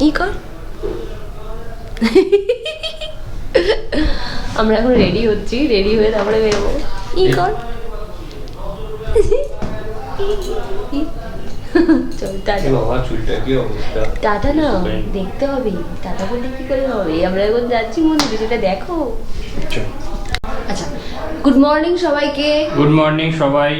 ই কর। আমরা এখন রেডি হচ্ছি, রেডি হয়ে তারপরে বেরোবো। ই কর। চল টাটা। টাটা না, দেখতে হবে। টাটা বলতে কি করে হবে? আমরা এখন যাচ্ছি মন্দিরে, সেটা দেখো। আচ্ছা, গুড মর্নিং সবাইকে। গুড মর্নিং সবাই।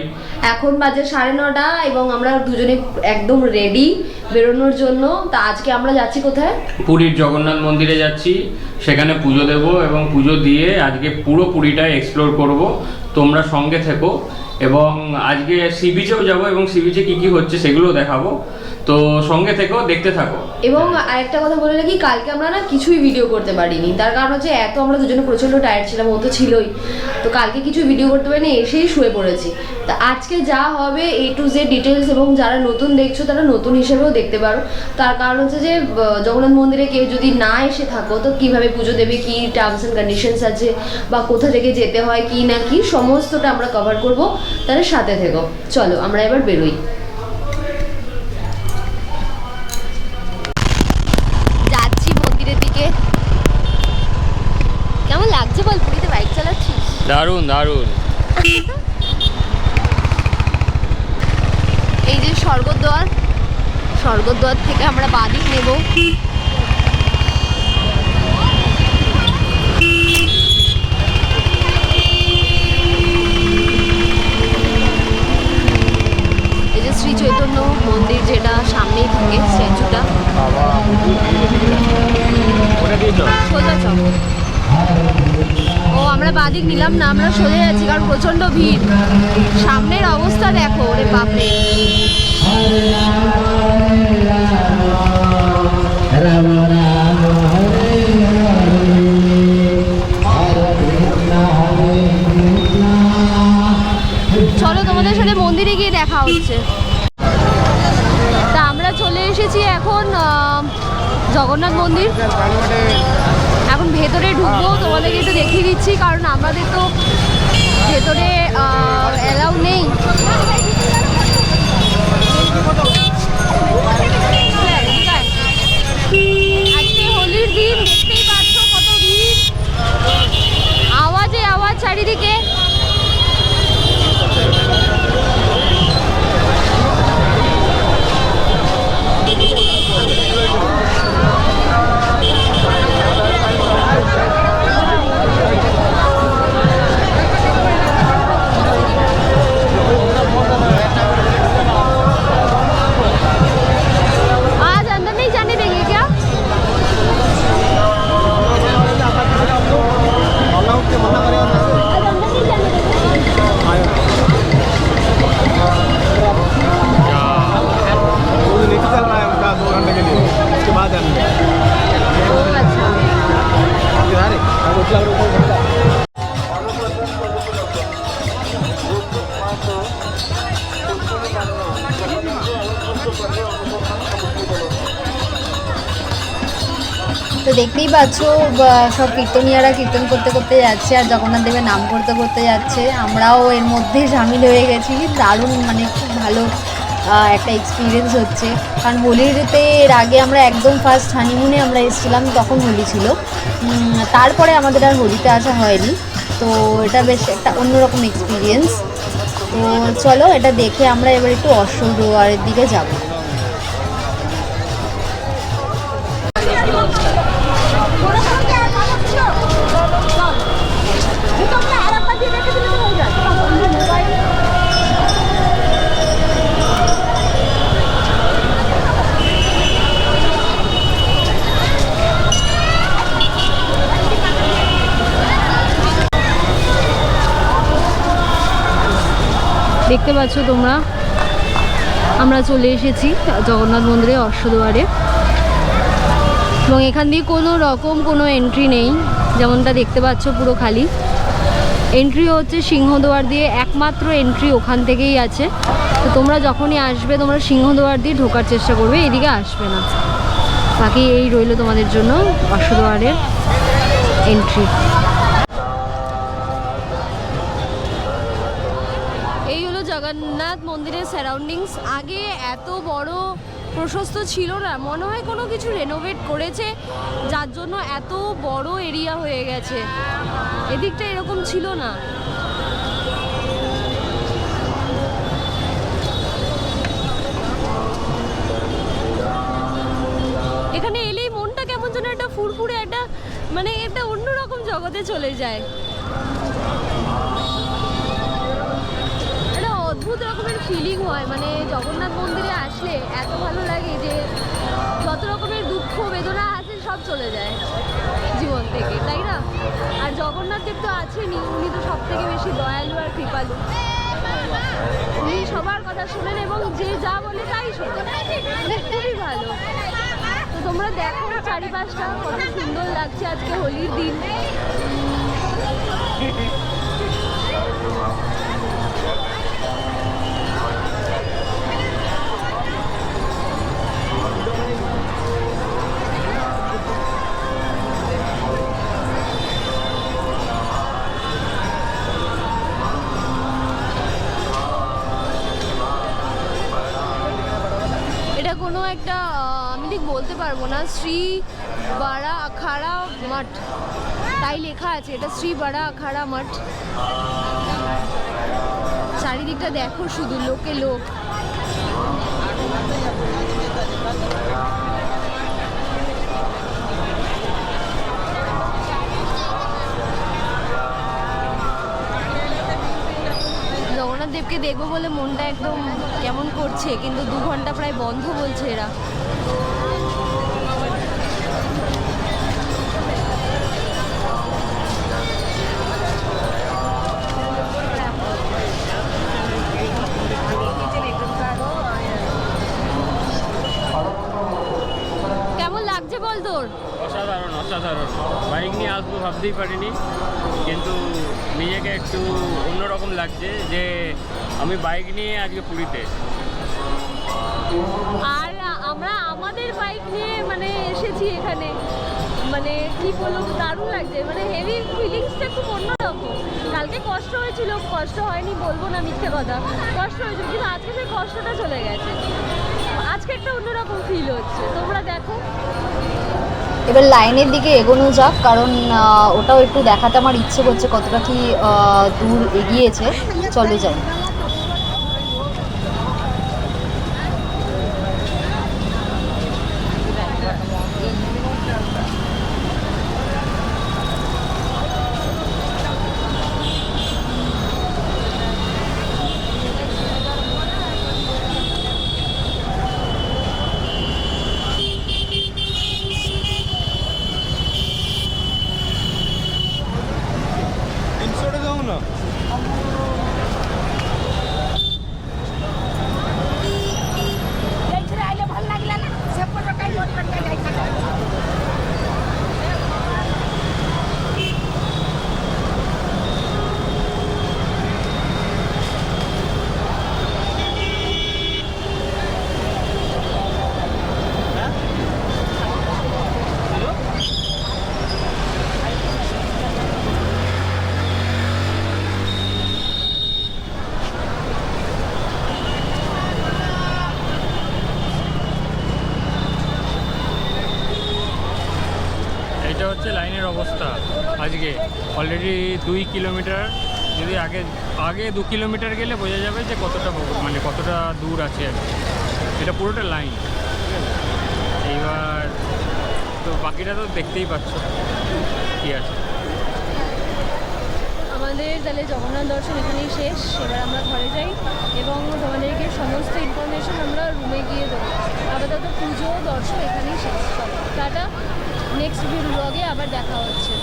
এখন বাজে 9:30 এবং আমরা দুজনে একদম রেডি বেরোনোর জন্য। তা আজকে আমরা যাচ্ছি কোথায়? পুরীর জগন্নাথ মন্দিরে যাচ্ছি, সেখানে পুজো দেব এবং পুজো দিয়ে আজকে পুরো পুরীটা এক্সপ্লোর করব। তোমরা সঙ্গে থেকো এবং আজকে সি বিচেও যাবো এবং সি বিচে কী কী হচ্ছে সেগুলো দেখাবো, তো সঙ্গে থেকো, দেখতে থাকো। এবং আরেকটা কথা বলে রাখি, কালকে আমরা না কিছুই ভিডিও করতে পারিনি, তার কারণ হচ্ছে এত আমরা দুজনে প্রচণ্ড টায়ার্ড ছিলাম, ও তো ছিলই। তো কালকে কিছু ভিডিও করতে পারিনি, এসেই শুয়ে পড়েছি। তা আজকে যা হবে A to Z ডিটেলস, এবং যারা নতুন দেখছো তারা নতুন হিসেবেও দেখতে পারো। তার কারণ হচ্ছে যে জগন্নাথ মন্দিরে কেউ যদি না এসে থাকো তো কীভাবে পুজো দেবে, কী টার্মস অ্যান্ড কন্ডিশনস আছে, বা কোথা থেকে যেতে হয়, কি না কি সমস্তটা আমরা কভার করবো। তাহলে সাথে থেকো। চলো আমরা এবার বেরোই। যাচ্ছি মন্দিরের দিকে। কেমন লাগছে বল, পুরীতে বাইক চালাচ্ছিস? দারুণ দারুণ। এই যে স্বর্গদ্বার, স্বর্গদ্বার থেকে আমরা বাদিক নেব। এই যে শ্রী চৈতন্য মন্দির, যেটা সামনেই থাকে স্ট্যাচুটা। সোজা চল। ও আমরা বাদিক নিলাম না, আমরা সোজা যাচ্ছি কারণ প্রচন্ড ভিড়। সামনের অবস্থা দেখো, ওরে বাপরে। চলো তোমাদের সাথে মন্দিরে গিয়ে দেখা হচ্ছে। তা আমরা চলে এসেছি এখন জগন্নাথ মন্দির। এখন ভেতরে ঢুকবো, তোমাদেরকে একটু দেখিয়ে দিচ্ছি, কারণ আমাদের তো ভেতরে অ্যালাউ নেই। আজকে হোলির দিন, দেখতেই পাচ্ছ কত ভিড়, আওয়াজে আওয়াজ চারিদিকে। তো দেখতেই পাচ্ছ সব কীর্তনীয়ারা কীর্তন করতে করতে যাচ্ছে আর জগন্নাথ দেবের নাম করতে করতে যাচ্ছে। আমরাও এর মধ্যে সামিল হয়ে গেছি। দারুণ, মানে খুব ভালো একটা এক্সপিরিয়েন্স হচ্ছে। কারণ হোলিতে এর আগে আমরা একদম ফার্স্ট হানিমুনে আমরা এসেছিলাম, তখন হোলি ছিল। তারপরে আমাদের আর হোলিতে আসা হয়নি। তো এটা বেশ একটা অন্যরকম এক্সপিরিয়েন্স। তো চলো এটা দেখে আমরা এবার একটু অশ্বদ্বারের দিকে যাবো। দেখতে পাচ্ছ তোমরা, আমরা চলে এসেছি জগন্নাথ মন্দিরে অশ্বদ্বারে, এবং এখান দিয়ে কোনো রকম কোনো এন্ট্রি নেই, যেমনটা দেখতে পাচ্ছ পুরো খালি। এন্ট্রি হচ্ছে সিংহদ্বার দিয়ে, একমাত্র এন্ট্রি ওখান থেকেই আছে। তো তোমরা যখনই আসবে তোমরা সিংহদ্বার দিয়ে ঢোকার চেষ্টা করবে, এদিকে আসবে না। বাকি এই রইল তোমাদের জন্য অশ্বদ্বারের এন্ট্রি। জগন্নাথ মন্দিরের সারাউন্ডিংস আগে এত বড় প্রশস্ত ছিল না, মনে হয় কোনো কিছু রেনোভেট করেছে যার জন্য এত বড় এরিয়া হয়ে গেছে। এদিকটা এরকম ছিল না। এখানে এলেই মনটা কেমন যেন একটা ফুরফুরে, একটা মানে একটা অন্যরকম জগতে চলে যায়। একটা অদ্ভুত রকমের ফিলিং হয়, মানে জগন্নাথ মন্দিরে আসলে এত ভালো লাগে যে যত রকমের দুঃখ বেদনা আছে সব চলে যায় জীবন থেকে, তাই না? আর জগন্নাথ দেব তো আছেনই, উনি তো সব থেকে বেশি দয়ালু আর কৃপালু। উনি সবার কথা শোনেন এবং যে যা বলে তাই শোনেন, খুবই ভালো। তো তোমরা দেখো চারিপাশটা কত সুন্দর লাগছে আজকে হোলির দিন। এটা কোনো একটা আমি ঠিক বলতে পারবো না, শ্রী বাড়া আখাড়া মঠ তাই লেখা আছে। এটা শ্রী বাড়া আখাড়া মঠ। চারিদিকটা দেখো শুধু লোকে লোক। জগন্নাথ দেবকে দেখবো বলে মনটা একদম কেমন করছে, কিন্তু 2 ঘন্টা প্রায় বন্ধ বলছে এরা। কেমন লাগছে বল তোর? অসাধারণ অসাধারণ। বাইক নিয়ে আসবো ভাবতেই পারিনি, কিন্তু নিজেকে একটু অন্যরকম লাগছে যে আমি বাইক নিয়ে আজকে পুরীতে। আর আমরা আমাদের বাইক নিয়ে মানে এসেছি এখানে, মানে কি বলবো, দারুণ লাগছে, মানে হেভি ফিলিংসটা খুব অন্যরকম। কালকে কষ্ট হয়েছিল, কষ্ট হয়নি বলবো না, মিথ্যে কথা, কষ্ট হয়েছিল, কিন্তু আজকে সেই কষ্টটা চলে গেছে। আজকে একটা অন্যরকম ফিল হচ্ছে, তোমরা দেখো। এবার লাইনের দিকে এগোনো যাক, কারণ ওটাও একটু দেখাতে আমার ইচ্ছে করছে কতটা কি দূর এগিয়েছে। চলে যাই। এটা হচ্ছে লাইনের অবস্থা আজকে। অলরেডি 2 কিলোমিটার, যদি আগে 2 কিলোমিটার গেলে বোঝা যাবে যে কতটা মানে কতটা দূর আছে আর কি। এটা পুরোটা লাইন, এইবার তো বাকিটা তো দেখতেই পাচ্ছ কি আছে। আমাদের তাহলে জগন্নাথ দর্শন এখানেই শেষ। এবার আমরা ঘরে যাই এবং তোমাদেরকে সমস্ত ইনফরমেশন আমরা রুমে গিয়ে দেবো। আপাতত পুজো দর্শন এখানেই শেষ। টাটা, নেক্সট ব্লগে আবার দেখা হচ্ছে।